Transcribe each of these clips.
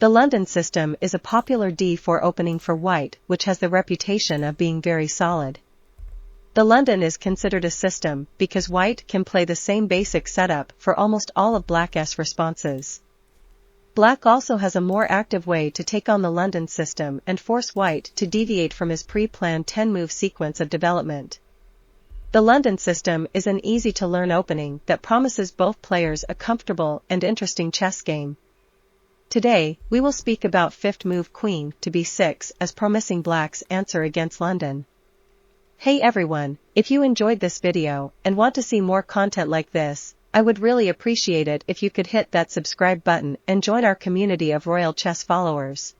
The London system is a popular d4 opening for white, which has the reputation of being very solid. The London is considered a system because white can play the same basic setup for almost all of black's responses. Black also has a more active way to take on the London system and force white to deviate from his pre-planned 10-move sequence of development. The London system is an easy-to-learn opening that promises both players a comfortable and interesting chess game. Today, we will speak about 5th move Queen to b6 as promising Black's answer against London. Hey everyone, if you enjoyed this video and want to see more content like this, I would really appreciate it if you could hit that subscribe button and join our community of Royal Chess followers.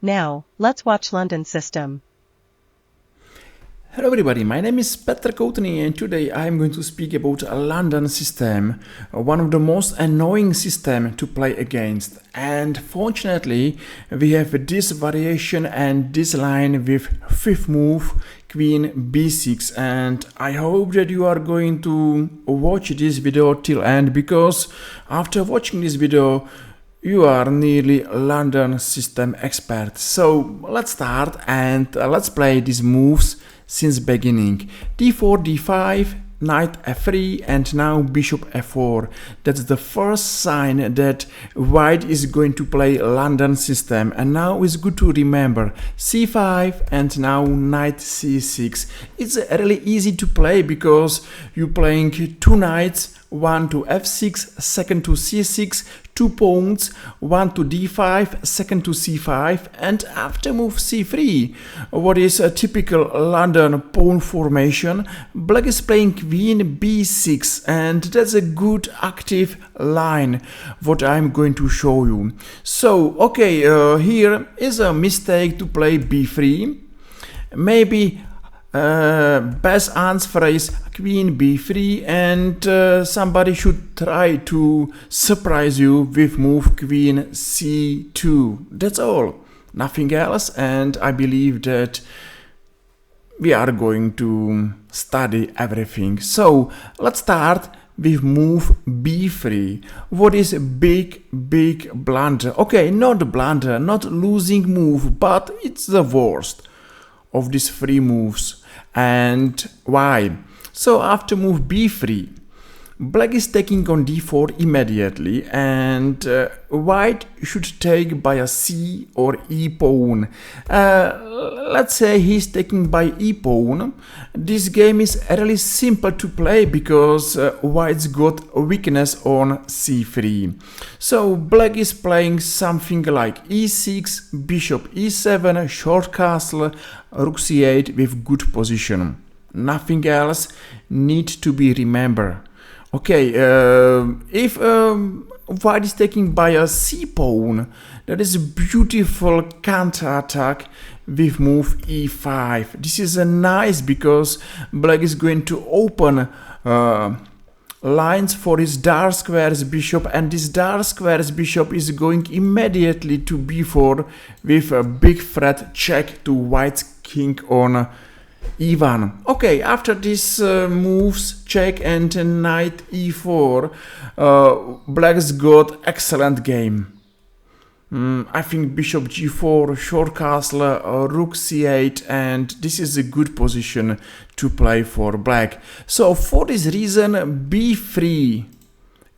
Now, let's watch London system. Hello everybody, my name is Petr Koutný and today I am going to speak about a London system, one of the most annoying systems to play against. And fortunately, we have this variation and this line with 5th move, Queen b6, and I hope that you are going to watch this video till end, because after watching this video, you are nearly London system expert. So let's start and let's play these moves since beginning. d4, d5, knight f3 and now bishop f4. That's the first sign that white is going to play London system. And now it's good to remember c5 and now knight c6. It's really easy to play because you're playing two knights, one to f6, second to c6, two pawns, one to d5, second to c5, and after move c3, what is a typical London pawn formation, black is playing queen b6, and that's a good active line, what I'm going to show you. So, okay, here is a mistake to play b3, maybe best answer is queen b3, and somebody should try to surprise you with move queen c2. That's all, nothing else, and I believe that we are going to study everything. So let's start with move b3. What is a big blunder? Okay, not blunder, not losing move, but it's the worst of these three moves. And why? So after move b3, black is taking on d4 immediately, and white should take by a c or e pawn. Let's say he's taking by e pawn. This game is really simple to play because white's got a weakness on c3. So black is playing something like e6, bishop e7, short castle, rook c8 with good position. Nothing else needs to be remembered. Okay, if white is taking by a c pawn, that is a beautiful counter attack with move e5. This is nice because black is going to open lines for his dark squares bishop, and this dark squares bishop is going immediately to b4 with a big threat check to white's king on e1. Okay, after this moves check and knight e4, black's got excellent game. I think bishop g4, short castle, rook c8, and this is a good position to play for black. So for this reason, b3,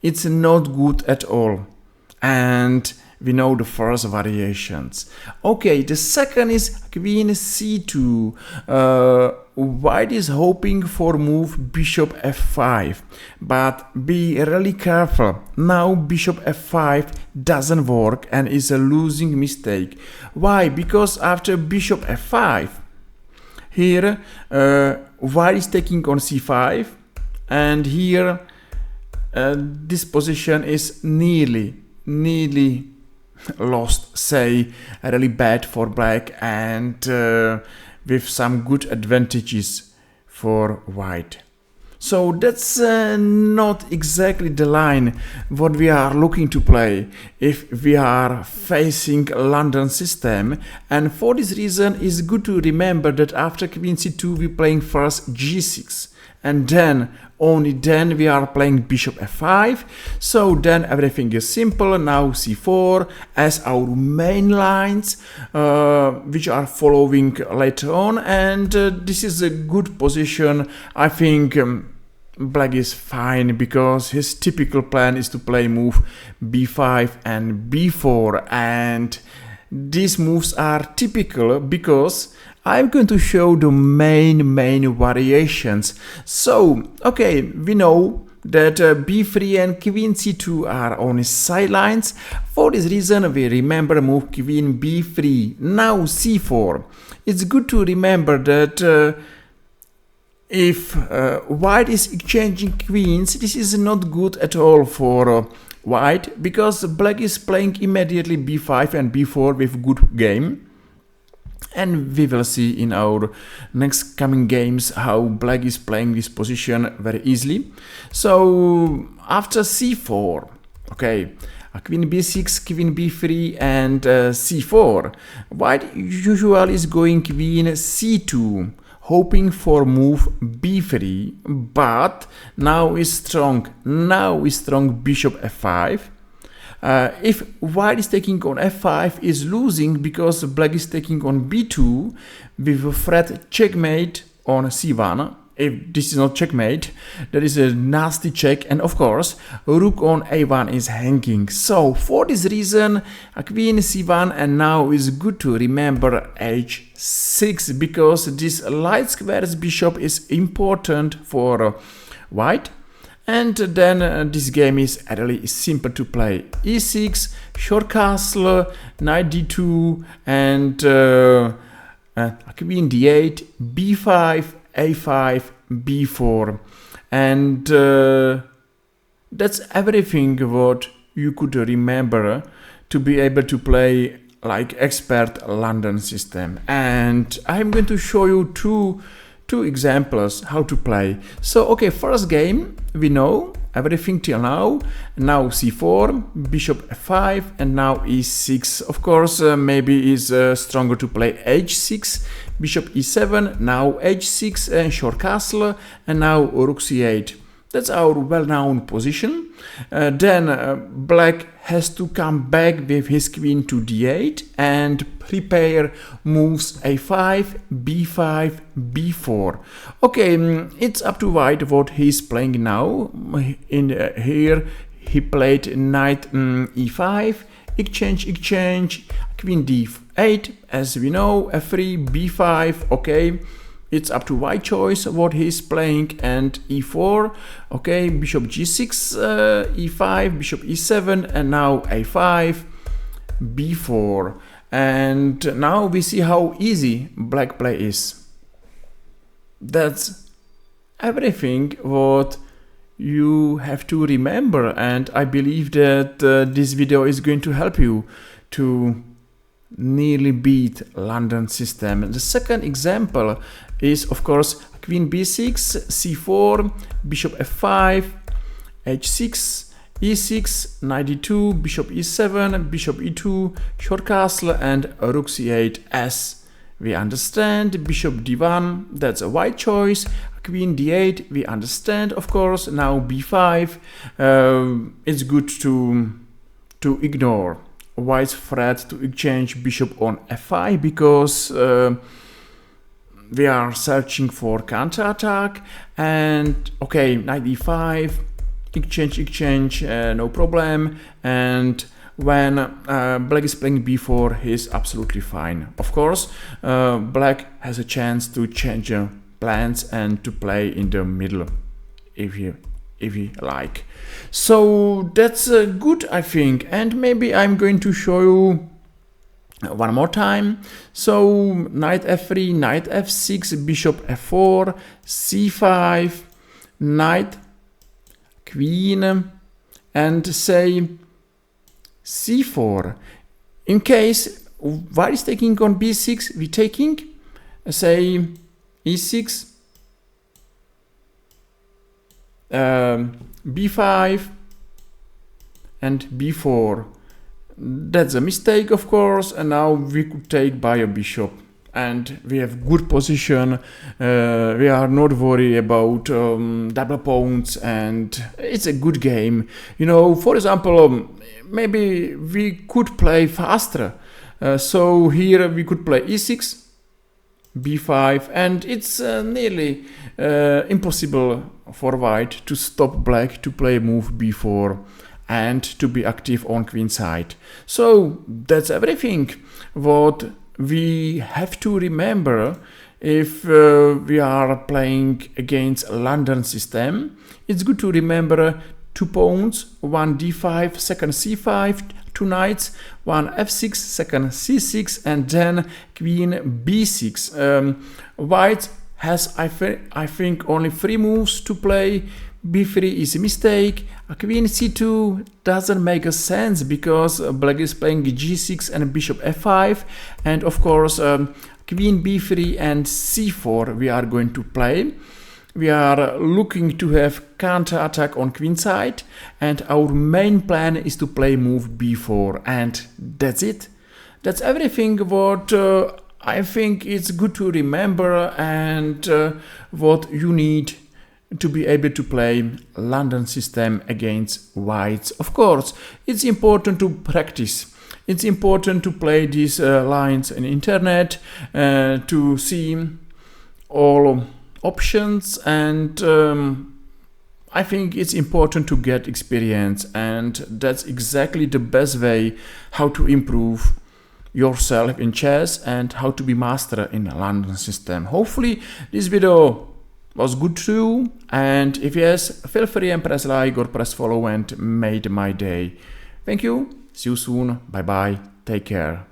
it's not good at all. And we know the first variations. Okay, the second is queen c2. White is hoping for move bishop f5, but be really careful. Now bishop f5 doesn't work and is a losing mistake. Why? Because after bishop f5, here white is taking on c5, and here this position is nearly lost, say really bad for black, and with some good advantages for white. So that's not exactly the line what we are looking to play if we are facing London system, and for this reason it's good to remember that after queen c2 we're playing first g6, and then only then we are playing bishop f5. So then everything is simple. Now c4 as our main lines, which are following later on, and this is a good position. I think Black is fine because his typical plan is to play move b5 and b4, and these moves are typical because I'm going to show the main variations. So, okay, we know that b3 and queen c2 are on his sidelines. For this reason, we remember move queen b3. Now c4. It's good to remember that if white is exchanging queens, this is not good at all for white, because black is playing immediately b5 and b4 with good game. And we will see in our next coming games how black is playing this position very easily. So after c4, okay, queen b6, queen b3 and c4, white usually is going queen c2, hoping for move b3, but now is strong bishop f5. If white is taking on f5 is losing because black is taking on b2 with a threat checkmate on c1. If this is not checkmate, that is a nasty check, and of course rook on a1 is hanging. So for this reason queen c1, and now is good to remember h6 because this light squares bishop is important for white. And then this game is really simple to play. e6, short castle, knight d2, and queen d8, b5, a5, b4. And that's everything what you could remember to be able to play like expert London system. And I'm going to show you two examples how to play. So okay, first game we know everything till now. Now c4, bishop f5, and now e6. Of course maybe is stronger to play h6, bishop e7, now h6 and short castle, and now rook c8. That's our well-known position. Then black has to come back with his queen to d8 and prepare moves a5, b5, b4. Okay, it's up to white what he's playing now. In here he played knight e5, exchange, queen d8, as we know, f3, b5. Okay, it's up to white choice what he's playing, and e4. Okay, bishop g6, e5, bishop e7, and now a5, b4. And now we see how easy black play is. That's everything what you have to remember, and I believe that this video is going to help you to nearly beat London system. And the second example is of course queen b6, c4, bishop f5, h6, e6, knight d2, bishop e7, bishop e2, short castle, and rook c8. As we understand, bishop d1, that's a white choice. Queen d8, we understand, of course. Now b5, it's good to ignore white's threat to exchange bishop on f5 because we are searching for counterattack. And okay, knight e5, exchange, no problem. And when black is playing b4, he's absolutely fine. Of course, black has a chance to change plans and to play in the middle if you like. So that's good, I think. And maybe I'm going to show you one more time. So knight f3, knight f6, bishop f4, c5, knight, queen, and say c4. In case white is taking on b6, we taking say e6, b5 and b4. That's a mistake, of course, and now we could take by a bishop. and we have good position. We are not worried about double pawns, and it's a good game. For example, maybe we could play faster. So here we could play e6, b5, and it's nearly impossible for white to stop black to play move b4 and to be active on queen side. So that's everything what we have to remember if we are playing against London system. It's good to remember 2 pawns, 1 d5, second c5, 2 knights, 1 f6, second c6, and then queen b6. White has, I think, only 3 moves to play. b3 is a mistake. Queen c2 doesn't make a sense because black is playing g6 and bishop f5, and of course queen b3 and c4 we are going to play. We are looking to have counter attack on queen side, and our main plan is to play move b4, and that's it. That's everything what I think it's good to remember, and what you need to be able to play London system against whites. Of course, it's important to practice. It's important to play these lines on internet to see all options, and I think it's important to get experience, and that's exactly the best way how to improve yourself in chess and how to be master in the London system. Hopefully this video was good too, and if yes, feel free and press like or press follow and made my day. Thank you, see you soon, bye bye, take care.